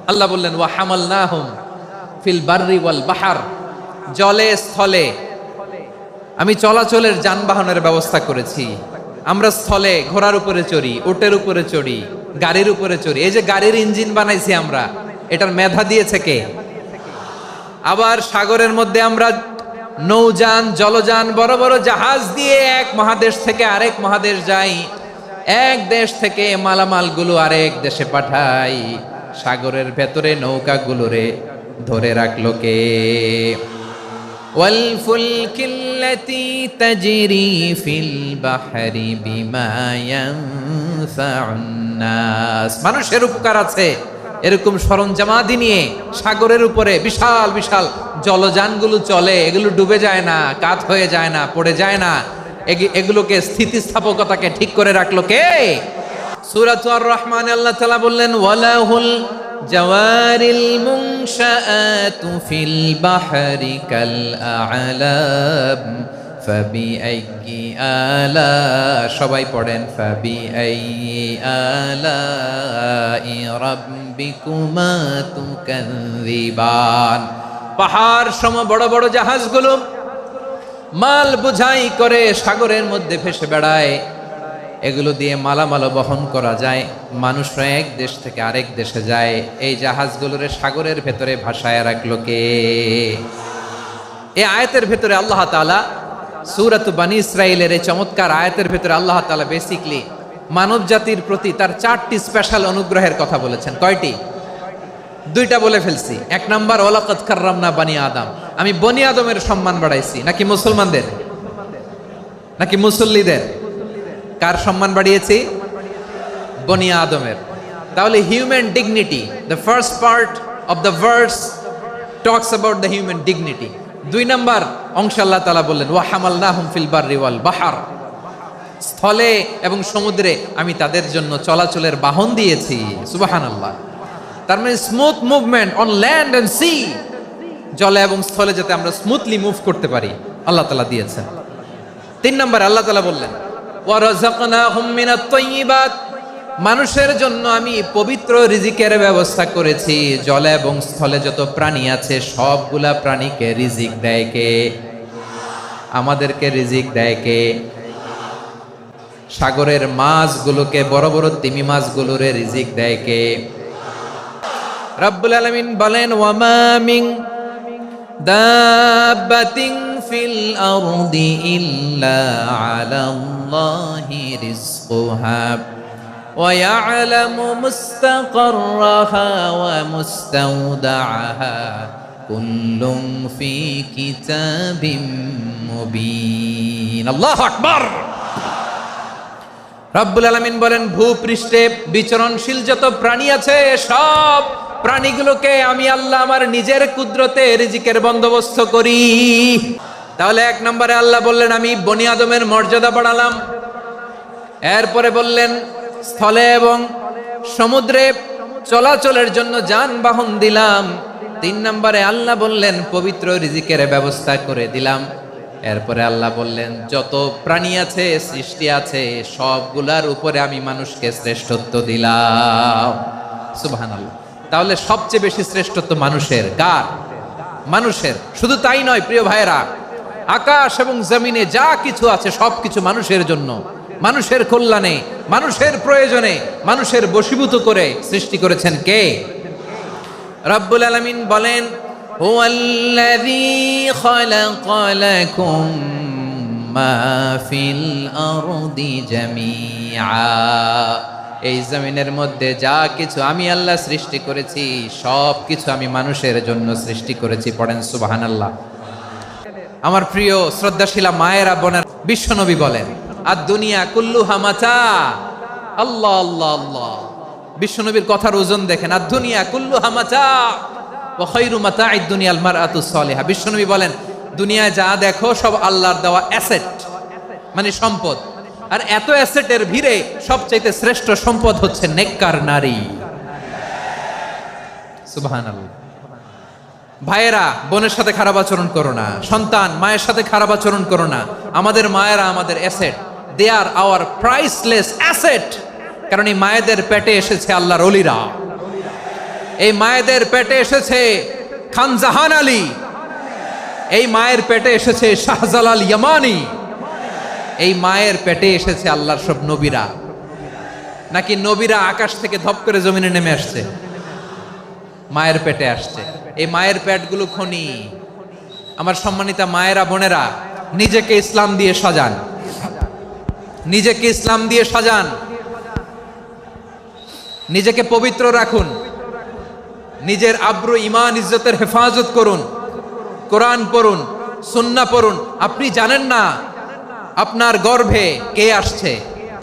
আল্লাহ বললেন ওয়া হামালনাহুম ফিল বাররি ওয়াল বাহার, জলে স্থলে আমি চলাচলের যানবাহনের ব্যবস্থা করেছি। আমরা স্থলে ঘোড়ার উপরে চড়ি, উটের উপরে চড়ি, গাড়ির উপরে চড়ি। এই যে গাড়ির ইঞ্জিন বানাইছি আমরা, এটার মেধা দিয়েছে কে? আবার সাগরের মধ্যে আমরা নৌযান, জলযান, বড় বড় জাহাজ দিয়ে এক মহাদেশ থেকে আরেক মহাদেশ যাই, এক দেশ থেকে মালামালগুলো আরেক দেশে পাঠাই। সাগরের ভেতরে নৌকাগুলোরে ধরে রাখলো কে? والفلك التي تجري في البحر بما ينفع الناس, মানুষের উপকার আছে এরকম সরঞ্জামাদি নিয়ে সাগরের উপরে বিশাল বিশাল জলযানগুলো চলে। এগুলো ডুবে যায় না, কাত হয়ে যায় না, পড়ে যায় না। এগুলোকে স্থিতিস্থাপকতাকে ঠিক করে রাখলো কে? সূরা আর রহমানে আল্লাহ তাআলা বললেন ওয়ালাহুল জাওয়ারিল মুনশাআতু ফিল বাহরি কাল আ'লাম ফাবিআইয়ি আলা, সবাই পড়েন ফাবিআইয়ি আলাই রাব্বিকুমা তুকাযযিবান। পাহাড় সম বড় বড় জাহাজগুলো মাল বোঝাই করে সাগরের মধ্যে ভেসে বেড়ায়। এগুলো দিয়ে মালামাল বহন করা যায়, মানুষরা এক দেশ থেকে আরেক দেশে যায়। এই জাহাজগুলোরে সাগরের ভেতরে ভাসায় রাখলো কে? এই আয়াতের ভেতরে আল্লাহ তাআলা সূরাত বানী ইসরাঈলের এই চমৎকার আয়াতের ভেতরে আল্লাহ তাআলা বেসিক্যালি মানব জাতির প্রতি তার 4টি স্পেশাল অনুগ্রহের কথা বলেছেন। কয়টি? 2টা বলে ফেলছি। 1 নাম্বার ওয়ালাকাদ কাররামনা বানি আদম, আমি বনি আদমের সম্মান বাড়াইছি। নাকি মুসলমানদের? নাকি মুসল্লিদের? কার সম্মান বাড়িয়েছি? বনি আদমের। তাহলে human dignity, the first part of the verse talks about the human dignity. 2 number অংশে আল্লাহ তাআলা বললেন ওয়া হামালনাহুম ফিল বাররি ওয়াল বাহার, স্থলে এবং সমুদ্রে আমি তাদের জন্য চলাচলের বাহন দিয়েছি। সুবহানাল্লাহ। তার মানে smooth movement on land and sea, জলে এবং স্থলে যাতে আমরা স্মুথলি মুভ করতে পারি আল্লাহ তাআলা দিয়েছেন। 3 নাম্বার আল্লাহ তাআলা বললেন ওয়ারাযাকনাহুম মিনাত তাইয়্যিবাত, মানুষের জন্য আমি পবিত্র রিজিকের ব্যবস্থা করেছি। জলে এবং স্থলে যত প্রাণী আছে সবগুলা প্রাণীকে রিজিক দেয় কে? আমাদেরকে রিজিক দেয় কে? সাগরের মাছগুলোকে, বড় বড় তিমি মাছগুলোরে রিজিক দেয় কে? রব্বুল আলামিন বলেন ওয়ামা মিন দাব্বাতিন ফিল আরদি ইল্লা আলাল্লাহি রিজকুহা ওয়া ইয়ালামু মুস্তাকাররাহা ওয়া মুস্তাওদাআহা কুল্লুম ফি কিতাবিম মুবিন। আল্লাহু আকবার। রব্বুল আলামিন বলেন ভূপৃষ্ঠে বিচরণশীল যত প্রাণী আছে সব প্রাণীগুলোকে আমি আল্লাহ আমার নিজের কুদরতে রিজিকের বন্দোবস্ত করি। তাহলে 1 নম্বরে আল্লাহ বললেন আমি বনি আদমের মর্যাদা বাড়ালাম। এরপরে বললেন স্থলে এবং সমুদ্রে চলাচলের জন্য যানবাহন দিলাম। 3 নম্বরে আল্লাহ বললেন পবিত্র রিজিকের ব্যবস্থা করে দিলাম। এরপরে আল্লাহ বললেন যত প্রাণী আছে, সৃষ্টি আছে, সবগুলার উপরে আমি মানুষকে শ্রেষ্ঠত্ব দিলাম। সুবহানাল্লাহ। তাহলে সবচেয়ে বেশি শ্রেষ্ঠত্ব মানুষের। কার? মানুষের। শুধু তাই নয় প্রিয় ভাইয়েরা, আকাশ এবং জমিনে যা কিছু আছে সবকিছু মানুষের জন্য, মানুষের কল্যাণে, মানুষের প্রয়োজনে, মানুষের বশীভূত করে সৃষ্টি করেছেন কে? রব্বুল আলামিন বলেন হুয়াল্লাযী খালাকা লাকুম মা ফিল আরদি জামিআ, এই জমিনের মধ্যে যা কিছু আমি আল্লাহ সৃষ্টি করেছি সব কিছু আমি মানুষের জন্য সৃষ্টি করেছি। পড়েন সুবহানাল্লাহ। আমার প্রিয় শ্রদ্ধাশীলা মায়েরা বোনেরা, বিশ্বনবী বলেন আর দুনিয়া কুল্লুহা মাতা। আল্লাহ আল্লাহ আল্লাহ। বিশ্বনবীর কথার ওজন দেখেন, আর দুনিয়া কুল্লুহা মাতা ওয়া খায়রু মাতা'আদ দুনিয়াল মারআতুস সালিহা। বিশ্বনবী বলেন দুনিয়ায় যা দেখো সব আল্লাহর দেওয়া অ্যাসেট, মানে সম্পদ। আর এত অ্যাসেটের ভিড়ে সবচাইতে শ্রেষ্ঠ সম্পদ হচ্ছে নেককার নারী। সুবহানাল্লাহ। ভাইয়েরা বোনের সাথে খারাপ আচরণ করো না, সন্তান মায়ের সাথে খারাপ আচরণ করো না। আমাদের মায়েরা আমাদের asset, they are our priceless asset. কারণ এই মায়েদের পেটে এসেছে আল্লাহর ওলিরা। এই মায়েদের পেটে এসেছে খান জাহান আলী, এই মায়ের পেটে এসেছে শাহজালাল ইয়ামানি, এই মায়ের পেটে এসেছে আল্লাহর সব নবীরা। নাকি নবীরা আকাশ থেকে ধপ করে জমিনে নেমে আসছে? মায়ের পেটে আসছে। এই মায়ের পেটগুলো খনি। আমার সম্মানিতা মায়েরা, বোনেরা, নিজেকে ইসলাম দিয়ে সাজান, নিজেকে ইসলাম দিয়ে সাজান, নিজেকে পবিত্র রাখুন, নিজের আব্রু ইমান ইজ্জতের হেফাজত করুন, কোরআন পড়ুন, সুন্নাহ পড়ুন। আপনি জানেন না আপনার গর্ভে কে আসছে,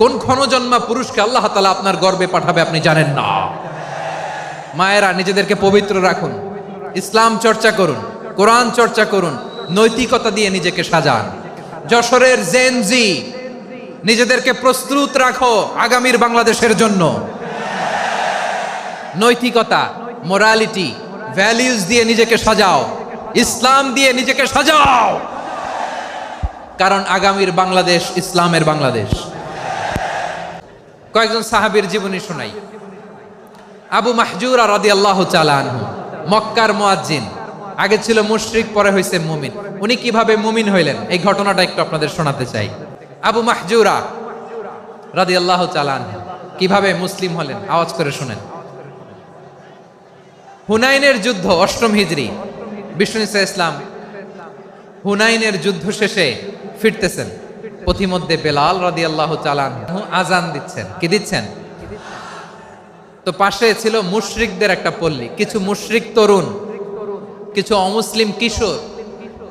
কোন ক্ষণজন্মা পুরুষকে আল্লাহ তাআলা আপনার গর্ভে পাঠাবে আপনি জানেন না। মায়েরা, নিজেদেরকে পবিত্র রাখুন, ইসলাম চর্চা করুন, কোরআন চর্চা করুন, নৈতিকতা দিয়ে নিজেকে সাজান। যশোরের জেনজি, নিজেদেরকে প্রস্তুত রাখো আগামীর বাংলাদেশের জন্য। নৈতিকতা, মোরালিটি, ভ্যালিউজ দিয়ে নিজেকে সাজাও, ইসলাম দিয়ে নিজেকে সাজাও, কারণ আগামীর বাংলাদেশ ইসলামের বাংলাদেশ। কয়েকজন সাহাবীর জীবনী শোনাই। আবু মাহজুরা রাদিয়াল্লাহু তাআলা আনহু, মক্কার মুয়াজ্জিন, আগে ছিল মুশরিক, পরে হয়েছে মুমিন। উনি কিভাবে মুমিন হইলেন এই ঘটনাটা একটু আপনাদের শোনাতে চাই। আবু মাহজুরা রাদিয়াল্লাহু তাআলা আনহু কিভাবে মুসলিম হলেন, আওয়াজ করে শুনেন। হুনাইনের যুদ্ধ, ৮ম হিজরি, বিষ্ণু ঈসা ইসলাম হুনাইনের যুদ্ধ শেষে ফিরতেছেন। পথিমধ্যে বেলাল রাদিয়াল্লাহু তাআলা আনহু আজান দিচ্ছেন। কি দিচ্ছেন? তো পাশে ছিল মুশরিকদের একটা পল্লী, কিছু মুশরিক তরুণ, কিছু অমুসলিম কিশোর,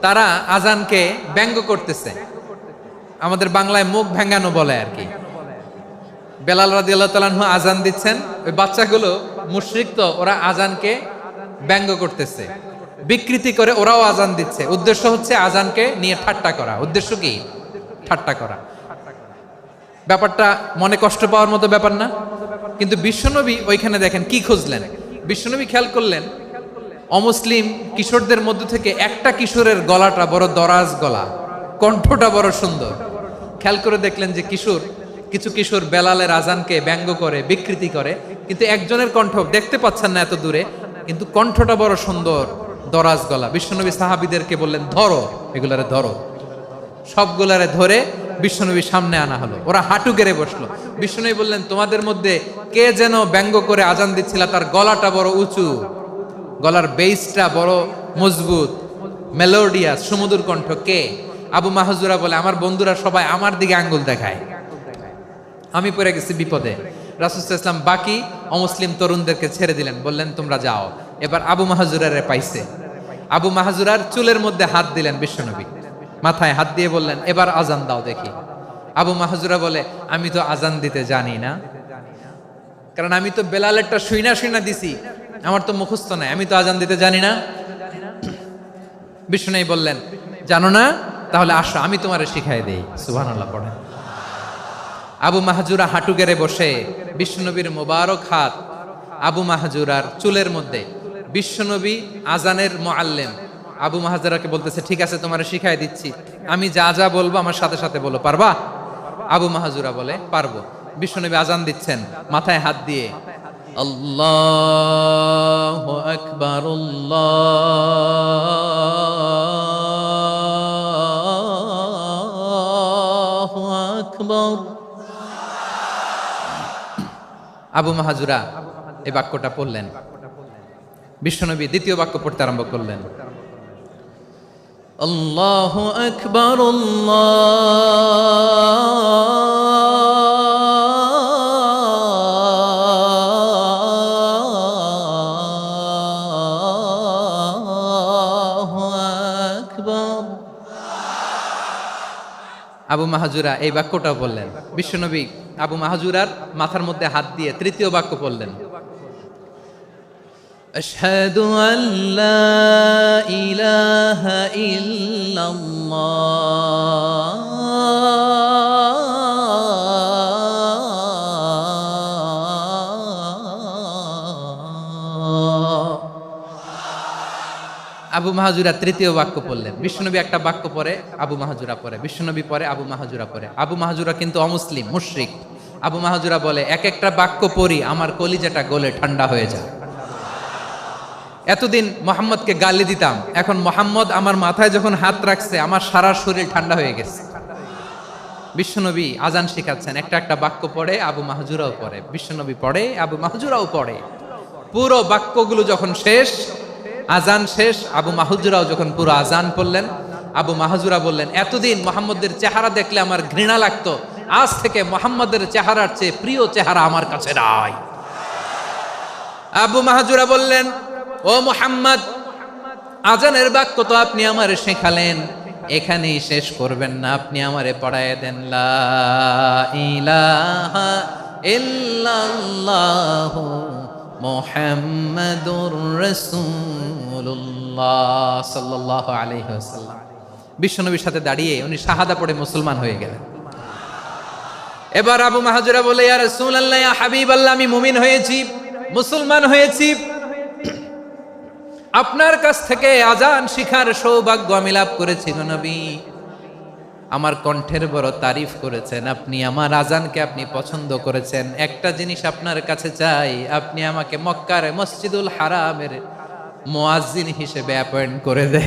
তারা আজানকে ব্যঙ্গ করতেছে। আমাদের বাংলায় মুখ ভেঙ্গানো বলে আর কি। বেলাল রাদিয়াল্লাহু তাআলা আনহু আজান দিচ্ছেন, ওই বাচ্চাগুলো মুশরিক, তো ওরা আজানকে ব্যঙ্গ করতেছে, বিকৃতি করে ওরাও আজান দিচ্ছে। উদ্দেশ্য হচ্ছে আজানকে নিয়ে ঠাট্টা করা। উদ্দেশ্য কি? ঠাট্টা করা। ব্যাপারটা মনে কষ্ট পাওয়ার মতো ব্যাপার না? কিন্তু বিশ্বনবী ওইখানে দেখেন কি খুঁজলেন। বিশ্বনবী খেয়াল করলেন অমুসলিম কিশোরদের মধ্য থেকে একটা কিশোরের গলাটা বড় দরাজ গলা, কণ্ঠটা বড় সুন্দর। খেয়াল করে দেখলেন যে কিছু কিশোর বেলালের আজানকে ব্যঙ্গ করে, বিকৃতি করে, কিন্তু একজনের কণ্ঠ দেখতে পাচ্ছেন না এত দূরে, কিন্তু কণ্ঠটা বড় সুন্দর, দরাজ গলা। বিশ্বনবী সাহাবীদেরকে বললেন, ধরো এগুলারে, ধরো। সবগুলারে ধরে বিশ্বনবীর সামনে আনা হলো। ওরা হাঁটু গেড়ে বসলো। বিশ্বনবী বললেন, তোমাদের মধ্যে কে যেন ব্যঙ্গ করে আজান দিচ্ছিল, তার গলাটা বড় উঁচু, গলার বেসটা বড় মজবুত, মেলোডিয়াস, সুমধুর কণ্ঠ, কে? আবু মাহজুরা বলে, আমার বন্ধুরা সবাই আমার দিকে আঙ্গুল দেখায়, আমি পড়ে গেছি বিপদে। রাসূল সাল্লাল্লাহু আলাইহি ওয়াসাল্লাম বাকি অমুসলিম তরুণদেরকে ছেড়ে দিলেন, বললেন তোমরা যাও। এবার আবু মাহজুরারে পাইছে। আবু মাহজুরার চুলের মধ্যে হাত দিলেন বিশ্বনবী, মাথায় হাত দিয়ে বললেন, এবার আজান দাও দেখি। আবু মাহজুরা বলে, আমি তো আজান দিতে জানি না, কারণ আমি তো বেলালেরটা শুইনা দিছি, আমার তো মুখস্থ নাই, আমি তো আজান দিতে জানি না। বিশ্বনবী বললেন, জানো না? তাহলে আসো, আমি তোমারে শিখাই দেই। সুবহানাল্লাহ পড়েন। আবু মাহজুরা হাঁটু গেড়ে বসে, বিশ্বনবীর মোবারক হাত আবু মাহজুরার চুলের মধ্যে। বিশ্বনবী আজানের মুআল্লিম আবু মাহজুরাকে বলতেছে, ঠিক আছে তোমারে শিখাই দিচ্ছি, আমি যা যা বলবো আমার সাথে সাথে বলো, পারবা? আবু মাহজুরা বলে, পারবো। বিশ্বনবী আজান দিচ্ছেন, মাথায় হাত দিয়ে, আল্লাহু আকবার, আল্লাহু আকবার। আবু মাহজুরা এই বাক্যটা পড়লেন। বিশ্বনবী দ্বিতীয় বাক্য পড়তে আরম্ভ করলেন, আল্লাহু আকবার, আল্লাহু আকবার। আবু মাহজুরা এই বাক্যটাও বললেন। বিশ্বনবী আবু মাহজুরার মাথার মধ্যে হাত দিয়ে তৃতীয় বাক্য বললেন, আশহাদু আল্লা ইলাহা ইল্লাল্লাহ। আবু মাহজুরা তৃতীয় বাক্য পড়লেন। বিশ্বনবী একটা বাক্য পরে আবু মাহজুরা পরে, বিশ্বনবী পরে আবু মাহজুরা পরে। আবু মাহজুরা কিন্তু অমুসলিম, মুশরিক। আবু মাহজুরা বলে, এক একটা বাক্য পড়ি আমার কলিজাটা গলে ঠান্ডা হয়ে যায়। এতদিন মোহাম্মদকে গালি দিতাম, এখন মোহাম্মদ আমার মাথায় যখন হাত রাখছে আমার সারা শরীর ঠান্ডা হয়ে গেছে। বিশ্বনবী আজান শিখাচ্ছেন, একটা একটা বাক্য পড়ে, আবু মাহজুরাও পড়ে, বিশ্বনবী পড়ে, আবু মাহজুরাও পড়ে। পুরো বাক্যগুলো যখন শেষ, আজান শেষ, আবু মাহজুরাও যখন পুরো আজান পড়লেন, আবু মাহজুরা বললেন, এতদিন মোহাম্মদের চেহারা দেখলে আমার ঘৃণা লাগতো, আজ থেকে মোহাম্মদের চেহারার চেয়ে প্রিয় চেহারা আমার কাছে নাই। আবু মাহজুরা বললেন, ও মুহাম্মদ, আজানের বাক্য তো আপনি আমারে শেখালেন, এখানেই শেষ করবেন না, আপনি আমারে পড়ায় দেন, লা ইলাহা ইল্লাল্লাহু মুহাম্মাদুর রাসূলুল্লাহ সাল্লাল্লাহু আলাইহি ওয়াসাল্লাম। বিশ্বনবীর সাথে দাঁড়িয়ে উনি শাহাদা পড়ে মুসলমান হয়ে গেলেন। এবার আবু মাহজুরা বলে, ইয়া রাসূলুল্লাহ, ইয়া হাবিবাল্লাহ, আমি মুমিন হয়েছি, মুসলমান হয়েছি, আপনার কাছ থেকে আজান শিখার সৌভাগ্য আমি লাভ করেছি গো নবী। আমার কণ্ঠের বড় তারিফ করেছেন, আপনি আমার আজানকে আপনি পছন্দ করেছেন। একটা জিনিস আপনার কাছে চাই, আপনি আমাকে মক্কার মসজিদুল হারামের মুয়াজ্জিন হিসেবে অ্যাপয়েন্ট করে দে।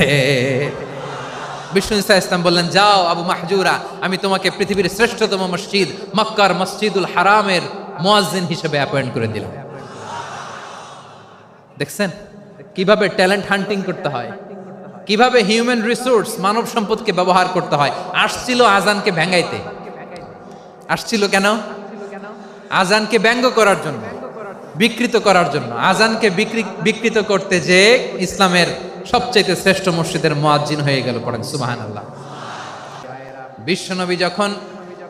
বিষ্ণু ইসলাম বললেন, যাও আবু মাহজুরা, আমি তোমাকে পৃথিবীর শ্রেষ্ঠতম মসজিদ মক্কার মসজিদুল হারামের মুয়াজ্জিন হিসেবে অ্যাপয়েন্ট করে দিলাম। দেখছেন কিভাবে ট্যালেন্ট হান্টিং করতে হয়, কিভাবে হিউম্যান রিসোর্স মানব সম্পদকে ব্যবহার করতে হয়। আসছিল আজানকে ভেঙাইতে, আসছিল কেন? আজানকে ব্যঙ্গ করার জন্য, বিকৃত করার জন্য। আজানকে বিকৃত করতে যে ইসলামের সবচেয়ে শ্রেষ্ঠ মসজিদের মুয়াজ্জিন হয়ে গেল। পড়েন সুবহানাল্লাহ। বিশ্বনবী যখন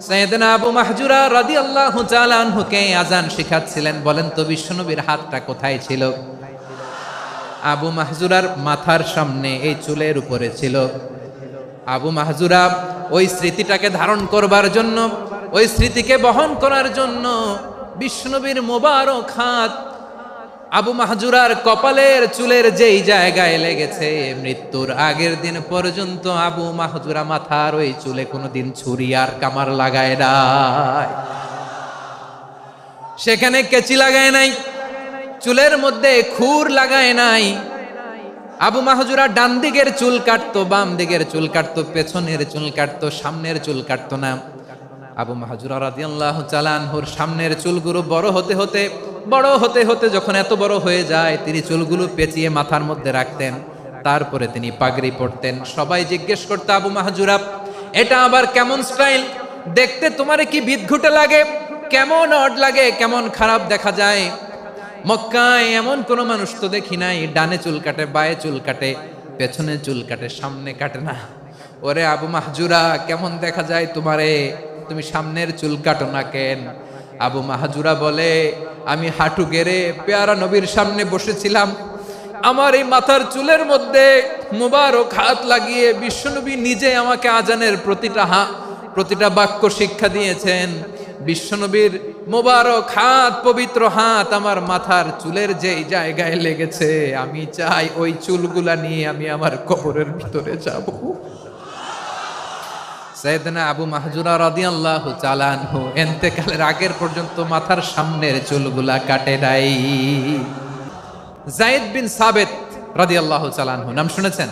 সাইয়েদনা আবু মাহজুরা রাদিয়াল্লাহু তাআলা আনহুকে আজান শিখাচ্ছিলেন, বলেন তো বিশ্বনবীর হাতটা কোথায় ছিল? আবু মাহজুরার মাথার সামনে, এই চুলের উপরে ছিল। আবু মাহজুরা ওই স্মৃতিটাকে ধারণ করবার জন্য, ওই স্মৃতিকে বহন করার জন্য বিশ্বনবীর মোবারক হাত আবু মাহজুরার কপালের চুলের যেই জায়গায় লেগেছে, মৃত্যুর আগের দিন পর্যন্ত আবু মাহজুরা মাথার ওই চুলে কোনোদিন ছুরি আর কামার লাগায় নাই, সেখানে কেচি লাগায় নাই, চুলের মধ্যে খুর লাগায় নাই। আবু মাহজুরা ডান দিকের চুল কাটতো, বাম দিকের চুল কাটতো, পেছনের চুল কাটতো, সামনের চুল কাটতো না। আবু মাহজুরা রাদিয়াল্লাহু তাআলা আনহুর সামনের চুলগুলো বড় হতে হতে যখন এত বড় হয়ে যায়, তিনি চুলগুলো পেঁচিয়ে মাথার মধ্যে রাখতেন, তারপরে তিনি পাগড়ি পরতেন। সবাই জিজ্ঞেস করতো, আবু মাহজুরা, এটা আবার কেমন স্টাইল? দেখতে তোমারে কি বিদঘুটে লাগে? কেমন অড লাগে, কেমন খারাপ দেখা যায়। মক্কায় এমন কোন মানুষ তো দেখি নাই, ডানে চুল কাটে, বায়ে চুল কাটে, পেছনে চুল কাটে, সামনে কাটে না। ওরে আবু মাহজুরা, কেমন দেখা যায় তোমারে? তুমি সামনের চুল কাটো না কেন? আবু মাহজুরা বলে, আমি হাঁটু গেড়ে পেয়ারা নবীর সামনে বসেছিলাম, আমার এই মাথার চুলের মধ্যে মুবারক হাত লাগিয়ে বিশ্বনবী নিজে আমাকে আজানের প্রতিটা বাক্য শিক্ষা দিয়েছেন। বিশ্বনবীর মোবারক হাত, পবিত্র হাত আমার মাথার চুলের যেই জায়গায় লেগেছে, আমি চাই ওই চুলগুলা নিয়ে আমি আমার কবরের ভিতরে যাব। সাইয়েদনা আবু মাহজুরা রাদিয়াল্লাহু তাআলা আনহু ইন্তেকালের আগের পর্যন্ত মাথার সামনের চুলগুলা কাটে নাই। যায়েদ বিন সাবিত রাদিয়াল্লাহু তাআলা আনহু নাম শুনেছেন?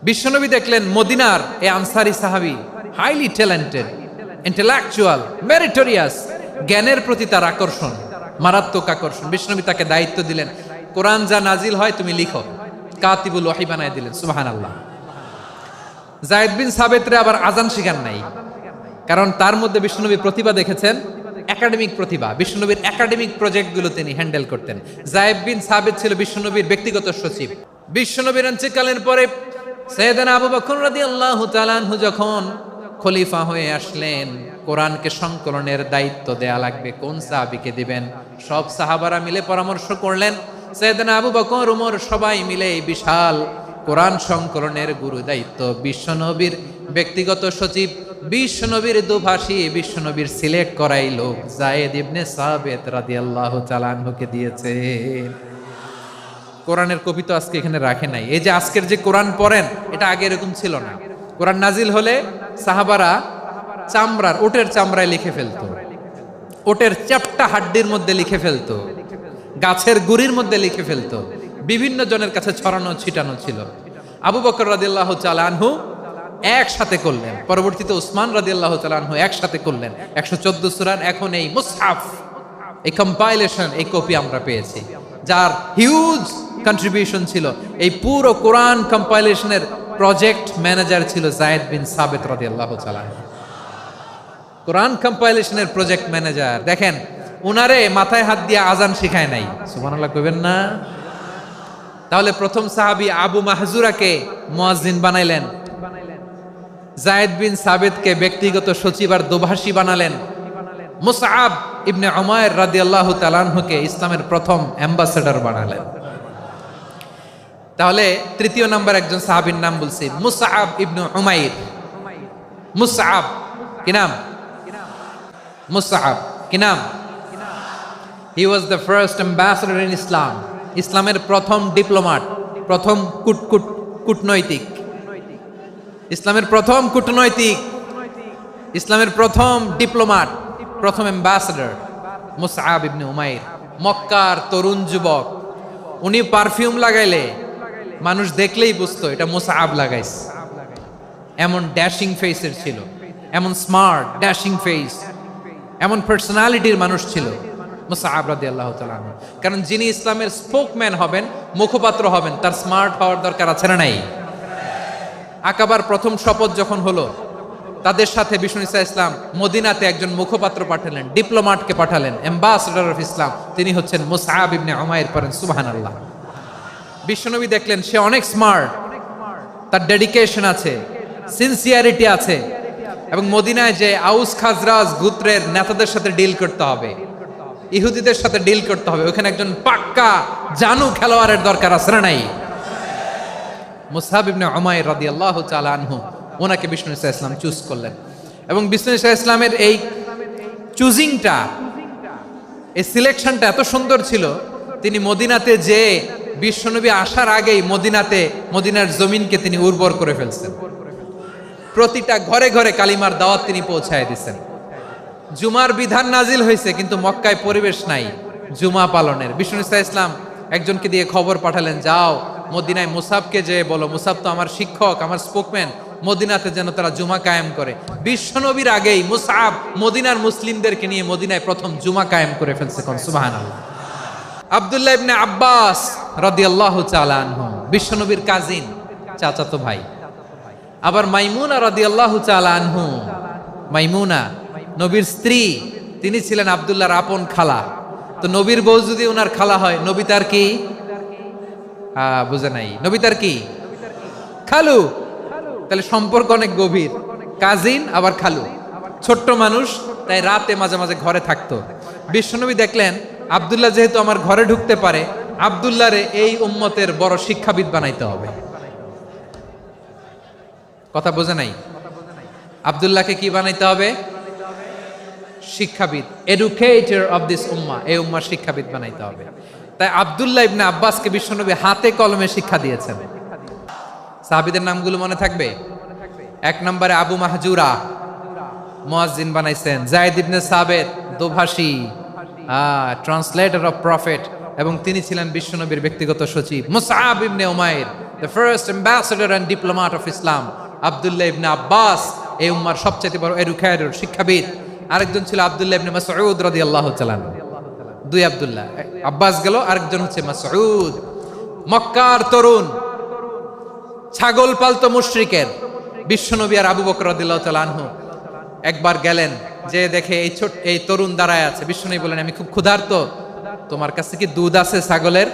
বিশ্বনবী দেখলেন মদিনার এই আনসারী সাহাবী, হাইলি ট্যালেন্টেড, ইন্টেলেকচুয়াল, মেরিটোরিয়াস, জ্ঞানের প্রতি তার আকর্ষণ, মারাত্মক আকর্ষণ। বিশ্বনবী তাকে দায়িত্ব দিলেন, কোরআন যা নাজিল হয় তুমি লিখো, কাতিবুল ওয়াহি বানায় দিলেন। সুবহানাল্লাহ। যায়েদ বিন সাবিতরে আবার আজান শিখান নাই, কারণ তার মধ্যে বিশ্বনবী প্রতিভা দেখেছেন, একাডেমিক প্রতিভা। বিশ্বনবীর একাডেমিক প্রজেক্টগুলো তিনি হ্যান্ডেল করতেন। যায়েদ বিন সাবিত ছিল বিশ্বনবীর ব্যক্তিগত সচিব। বিশ্বনবীর ইন্তেকালের পরে সাইয়েদনা আবু বকর রাদিয়াল্লাহু তাআলা আনহু যখন খলিফা হয়ে আসলেন, কোরআনকে সংকলনের দায়িত্ব দেয়া লাগবে, কোন সাহাবীকে দিবেন? সব সাহাবারা মিলে পরামর্শ করলেন। সাইয়েদনা আবু বকর, ওমর সবাই মিলে বিশাল কোরআন সংকলনের গুরু দায়িত্ব বিশ্বনবীর ব্যক্তিগত সচিব, বিশ্বনবীর দুভাষী, বিশ্বনবীর সিলেক্ট করাই লোক যায়েদ ইবনে সাবিত রাদিয়াল্লাহু তাআলা আনহুকে দিয়েছে। কোরআনের কপি তো আজকে এখানে রাখে নাই। এই যে আজকের যে কোরআন পড়েন, এটা আগে এরকম ছিল না। কোরআন নাজিল হলে সাহাবারা চামড়ার, ওটের চামড়ায় লিখে ফেলতো, ওটের চ্যাপ্টা হাড্ডির মধ্যে লিখে ফেলতো, গাছের গুড়ির মধ্যে লিখে ফেলতো। বিভিন্ন জনের কাছে ছড়ানো ছিটানো ছিল। আবু বকর রাদিয়াল্লাহু তাআলা আনহু একসাথে করলেন, পরবর্তীতে উসমান রাদিয়াল্লাহু তাআলা আনহু একসাথে করলেন 114 সূরার। এখন এই মুসহাফ, এই কম্পাইলেশন, এই কপি আমরা পেয়েছি, যার হিউজ কন্ট্রিবিউশন ছিল। এই পুরো কোরআন কম্পাইলেশনের প্রজেক্ট ম্যানেজার ছিল যায়েদ বিন সাবিত রাদিয়াল্লাহু তাআলা। কোরআন কম্পাইলেশনের প্রজেক্ট ম্যানেজার, দেখেন উনারে মাথায় হাত দিয়ে আজান শিখায় নাই, সুবহানাল্লাহ কইবেন না? তাহলে প্রথম সাহাবী আবু মাহজুরাকে মুয়াজ্জিন বানাইলেন, যায়েদ বিন সাবিতকে ব্যক্তিগত সচিব আর দোভাষী বানালেন, মুসআব ইবনে উমাইর রাদিয়াল্লাহু তাআলা আনহুকে ইসলামের প্রথম অ্যাম্বাসেডর বানালেন। তাহলে তৃতীয় নাম্বার একজন সাহাবীর নাম বলছি, মুসআব ইবনে উমাইর। মুসআব কি নাম? মুসআব কি নাম? He was the first ambassador in Islam. ইসলামের প্রথম ডিপ্লোম্যাট, প্রথম কূটনৈতিক, ইসলামের প্রথম কূটনৈতিক, ইসলামের প্রথম ডিপ্লোম্যাট, প্রথম অ্যাম্বাসেডর মুসআব ইবনে উমাইর। মক্কার তরুণ যুবক, উনি পারফিউম লাগাইলে মানুষ দেখলেই বুঝতো এটা মুসআব লাগাইছে। এমন ড্যাশিং ফেসের ছিল, এমন স্মার্ট ড্যাশিং ফেস, এমন পার্সোনালিটির মানুষ ছিল মুসআব রাদিয়াল্লাহু তাআলা আনহু। কারণ যিনি ইসলামের স্পোকম্যান হবেন, মুখপাত্র হবেন, তার স্মার্ট হওয়ার দরকার আছে না নাই? আকাবার প্রথম শপথ যখন হলো, তাদের সাথে বিষ্ণু ঈসা ইসলাম মদিনাতে একজন মুখপাত্র পাঠালেন, ডিপ্লোম্যাটকে পাঠালেন, অ্যাম্বাসেডর অফ ইসলাম। তিনি হচ্ছেন মুসআব ইবনে উমাইর। পড়েন সুবহানাল্লাহ। বিশ্বনবী দেখলেন সে অনেক স্মার্ট, তার ডেডিকেশন আছে, সিনসিয়ারিটি আছে, এবং মদিনায় যে আউস খাজরাজ গোত্রের নেতাদের সাথে ডিল করতে হবে, ইহুদিদের সাথে ডিল করতে হবে, ওখানে একজন পাক্কা জানু খেলোয়াড়ের দরকার আছে না নাই? মুসআব ইবনে উমাইর রাদিয়াল্লাহু তাআলা আনহু, ওনাকে বিষ্ণু ঈসা ইসলাম চুজ করলেন। এবং বিষ্ণু ঈসা ইসলামের এই চুজিংটা, এই সিলেকশনটা এত সুন্দর ছিল, তিনি মদিনাতে যে বিশ্বনবী আসার আগেই মদিনার জমিনকে তিনি উর্বর করে ফেলছেন। প্রতিটা ঘরে ঘরে কালিমার দাওয়াত তিনি পৌঁছায় দিচ্ছেন। জুমার বিধান নাজিল হয়েছে, কিন্তু মক্কায় পরিবেশ নাই জুমা পালনের। বিষ্ণু ঈসা ইসলাম একজনকে দিয়ে খবর পাঠালেন, যাও মদিনায় মুসাবকে যে বলো, মুসাব তো আমার শিক্ষক, আমার স্পোকম্যান, মদিনাতে যেন তারা জুমা কায়েম করে। বিশ্বনবীর আগেই মুসাব মদিনার মুসলিমদেরকে নিয়ে মদিনায় প্রথম জুমা কায়েম করে ফেলছে। কোন সুবহানাল্লাহ। আব্দুল্লাহ ইবনে আব্বাস রাদিয়াল্লাহু তাআলা আনহু, বিশ্বনবীর কাজিন, চাচাতো ভাই। আবার মাইমুনা রাদিয়াল্লাহু তাআলা আনহু, মাইমুনা নবীর স্ত্রী, তিনি ছিলেন আব্দুল্লাহর আপন খালা। তো নবীর বউ যদি ওনার খালা হয়, নবী তার কি? বুঝে নাই, নবী তার কি? খালু। তাহলে সম্পর্ক অনেক গভীর, কাজিন আবার খালু, ছোট্ট মানুষ, তাই রাতে মাঝে মাঝে ঘরে থাকতো। বিশ্বনবী দেখলেন আব্দুল্লাহ যেহেতু আমার ঘরে ঢুকতে পারে, আব্দুল্লাহরে এই উম্মতের বড় শিক্ষাবিদ বানাইতে হবে। কথা বোঝে নাই? আব্দুল্লাহকে কি বানাইতে হবে? শিক্ষাবিদ, এডুকেটর অফ দিস উম্মাহ, এই উম্মার শিক্ষাবিদ বানাইতে হবে। তাই আব্দুল্লাহ ইবনে আব্বাসকে বিশ্বনবী হাতে কলমে শিক্ষা দিয়েছেন। সাহাবীদের নামগুলো মনে থাকবে? এক নম্বরে আবু মাহজুরা, মুয়াজ্জিন বানাইছেন। যায়েদ ইবনে সাবিত, দোভাষী, ট্রান্সলেটর অফ প্রফেট, এবং তিনি ছিলেন বিশ্বনবীর ব্যক্তিগত সচিব। Musab ibn Umair, the first ambassador and diplomat of Islam. Abdullah ibn Abbas, এই উম্মার সবচেয়ে বড় এডুকেটর, শিক্ষাবিদ। আরেকজন ছিল আব্দুল্লাহ ইবনে মাসউদ রাদিয়াল্লাহু তাআলা। দুই আব্দুল্লাহ, আব্বাস গেল, আরেকজন হচ্ছে মাসউদ। মক্কার তরুণ, ছাগল পালতো মুশরিকের বিশ্বনবী আর আবু বকর রাদিয়াল্লাহু তাআলা আনহু একবার গেলেন, যে দেখে এই তরুণ দাঁড়ায় আছে। বিশ্বনবী বলেন, আমি খুব ক্ষুধার্ত, তোমার কাছে কি দুধ আছে ছাগলের?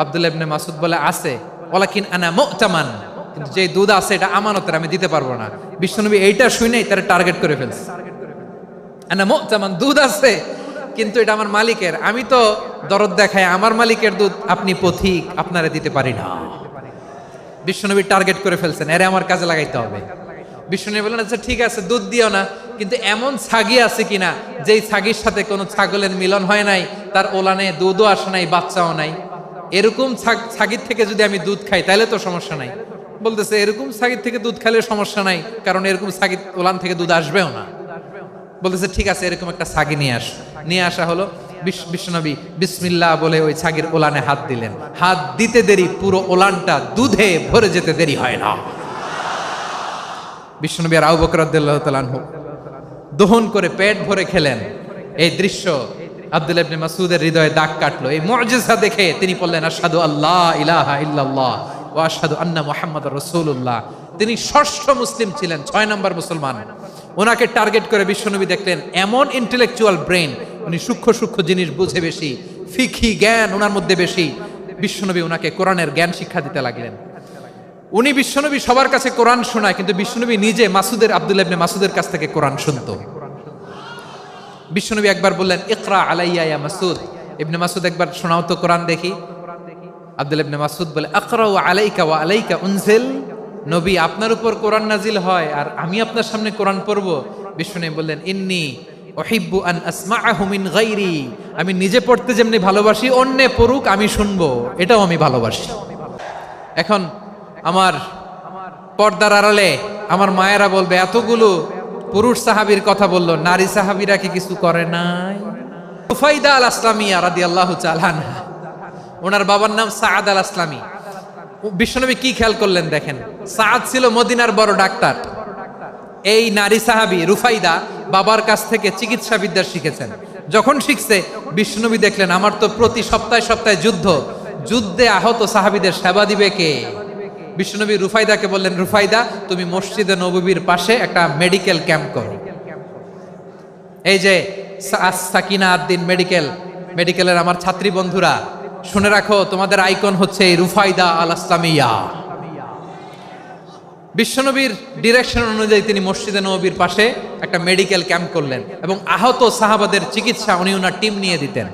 আব্দুল্লাহ ইবনে মাসউদ বলে, আছে। ওয়ালাকিন আনা মুতামান, কিন্তু যে দুধ আছে এটা আমানতের, আমি দিতে পারবো না। বিশ্বনবী এইটা শুনেই তার টার্গেট করে ফেলছে। আনা মুতামান, দুধ আছে কিন্তু এটা আমার মালিকের, আমি তো দরদ দেখায় আমার মালিকের দুধ আপনি পথিক, আপনারে দিতে পারি না। বিশ্বনবী টার্গেট করে ফেলছেন, এরে আমার কাজে লাগাইতে হবে। বিশ্বনবী বললেন, আচ্ছা ঠিক আছে, দুধ দিও না, কিন্তু এমন ছাগি আছে কিনা যেই ছাগির সাথে কোনো ছাগলের মিলন হয় নাই, তার ওলানে দুধও আসে নাই, বাচ্চাও নাই, এরকম ছাগির থেকে যদি আমি দুধ খাই তাহলে তো সমস্যা নাই। বলতেছে, এরকম ছাগির থেকে দুধ খাইলে সমস্যা নাই, কারণ এরকম ছাগির ওলান থেকে দুধ আসবেও না। বলতেছে, ঠিক আছে, এরকম একটা ছাগি নিয়ে আসা হলো। বিশ্বনবী বিসমিল্লাহ বলে ওই ছাগির ওলানে হাত দিলেন। হাত দিতে দেরি, পুরো ওলানটা দুধে ভরে যেতে দেরি হয় না। বিশ্বনবী আর আবু বকর রাদিয়াল্লাহু তাআলা আনহু দহন করে পেট ভরে খেলেন। এই দৃশ্য আব্দুল্লাহ ইবনে মাসউদের হৃদয়ে দাগ কাটলো। এই মুআজিজা দেখে তিনি বললেন, আশহাদু আল্লা ইলাহা ইল্লাল্লাহ ওয়া আশহাদু আন্না মুহাম্মাদুর রাসূলুল্লাহ। তিনি ষষ্ঠ মুসলিম ছিলেন, 6 নম্বর মুসলমান। ওনাকে টার্গেট করে বিশ্বনবী দেখলেন এমন ইন্টেলেকচুয়াল ব্রেন, উনি সূক্ষ্ম সূক্ষ্ম জিনিস বুঝে বেশি, ফিকহি জ্ঞান ওনার মধ্যে বেশি। বিশ্বনবী ওনাকে কোরআনের জ্ঞান শিক্ষা দিতে লাগলেন। উনি বিশ্বনবী সবার কাছে কোরআন শোনায়, কিন্তু বিশ্বনবী নিজে আব্দুল্লাহ ইবনে মাসউদের কাছ থেকে কোরআন শুনতো। বিশ্বনবী একবার বললেন, ইকরা আলাইয়া ইয়া মাসউদ। ইবনে মাসউদ একবার শোনাও তো কোরআন দেখি। আব্দুল্লাহ ইবনে মাসউদ বলে, আকরাউ আলাইকা ওয়া আলাইকা উনজিল। নবী, আপনার উপর কোরআন নাজিল হয় আর আমি আপনার সামনে কোরআন পড়ব। বিশ্বনবী বললেন, ইন্নী উহিব্বু আন আসমাআহু মিন গায়রি। আমি নিজে পড়তে যেমনি ভালোবাসি, অন্যে পড়ুক আমি শুনবো, এটাও আমি ভালোবাসি। এখন আমার পর্দার আড়ালে আমার মায়েরা বলবে, এতগুলো পুরুষ সাহাবীর কথা বললো, নারী সাহাবীরা কি কিছু করে নাই? রুফাইদা আল আসলামিয়া রাদিয়াল্লাহু তাআলা আনহা, ওনার বাবার নাম সাআদ আল আসলামি। বিশ্বনবী কি খেয়াল করলেন দেখেন, সাআদ ছিল মদিনার বড় ডাক্তার। এই নারী সাহাবী রুফাইদা বাবার কাছ থেকে চিকিৎসা বিদ্যা শিখেছেন। যখন শিখছে, বিশ্বনবী দেখলেন আমার তো প্রতি সপ্তাহে সপ্তাহে যুদ্ধে আহত সাহাবীদের সেবা দিবে কে? বিশ্বনবী রুফাইদাকে বললেন, রুফাইদা তুমি মসজিদে নববীর পাশে একটা মেডিকেল ক্যাম্প করো। এই যে সাকিনা আদ্দিন মেডিকেলের আমার ছাত্রী বন্ধুরা, শুনে রাখো, তোমাদের আইকন হচ্ছে এই রুফাইদা আল আসলামিয়া। বিশ্বনবীর ডিরেকশন অনুযায়ী তিনি মসজিদে নববীর পাশে একটা মেডিকেল ক্যাম্প করলেন এবং আহত সাহাবাদের চিকিৎসা উনি ওনার টিম নিয়ে দিতেন।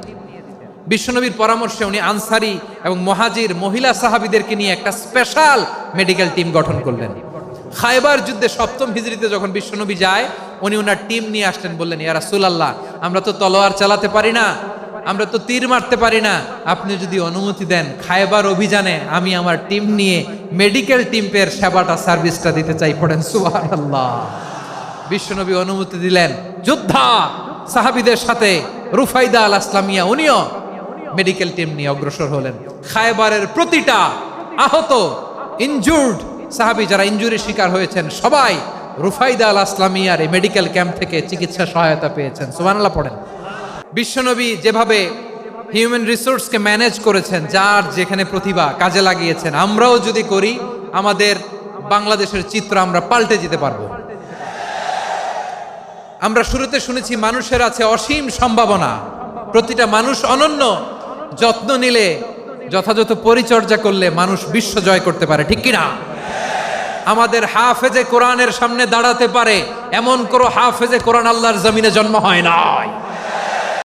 বিশ্বনবীর পরামর্শে উনি আনসারি এবং মুহাজির মহিলা সাহাবীদেরকে নিয়ে একটা স্পেশাল মেডিকেল টিম গঠন করলেন। খায়বার যুদ্ধে 7ম হিজরিতে যখন বিশ্বনবী যায়, উনি ওনার টিম নিয়ে আসলেন। বললেন, ইয়া রাসূলুল্লাহ, আমরা তো তলোয়ার চালাতে পারি না, আমরা তো তীর মারতে পারি না, আপনি যদি অনুমতি দেন খায়বার অভিযানে আমি আমার টিম নিয়ে মেডিকেল টিমের সেবাটা সার্ভিসটা দিতে চাই। পড়েন সুবহানাল্লাহ। বিশ্বনবী অনুমতি দিলেন। যোদ্ধা সাহাবীদের সাথে রুফাইদা আল আসলামিয়া উনিও মেডিকেল টিম নিয়ে অগ্রসর হলেন। খায়বারের প্রতিটা আহত ইনজুর্ড সাহাবী যারা ইনজুরি শিকার হয়েছেন, সবাই রুফাইদা আল আসলামিয়ার এই মেডিকেল ক্যাম্প থেকে চিকিৎসা সহায়তা পেয়েছেন। সুবহানাল্লাহ পড়েন। বিশ্বনবী যেভাবে হিউম্যান রিসোর্সকে ম্যানেজ করেছেন, যার যেখানে প্রতিভা কাজে লাগিয়েছেন, আমরাও যদি করি আমাদের বাংলাদেশের চিত্র আমরা পাল্টে যেতে পারবো। আমরা শুরুতে শুনেছি মানুষের আছে অসীম সম্ভাবনা, প্রতিটা মানুষ অনন্য, যত্ন নিলে, যথাযথ পরিচর্যা করলে মানুষ বিশ্ব জয় করতে পারে, ঠিক কিনা? আমাদের হাফেজে কোরআনের সামনে দাঁড়াতে পারে এমন কোন হাফেজে কোরআন আল্লাহর জমিনে জন্ম হয় নাই।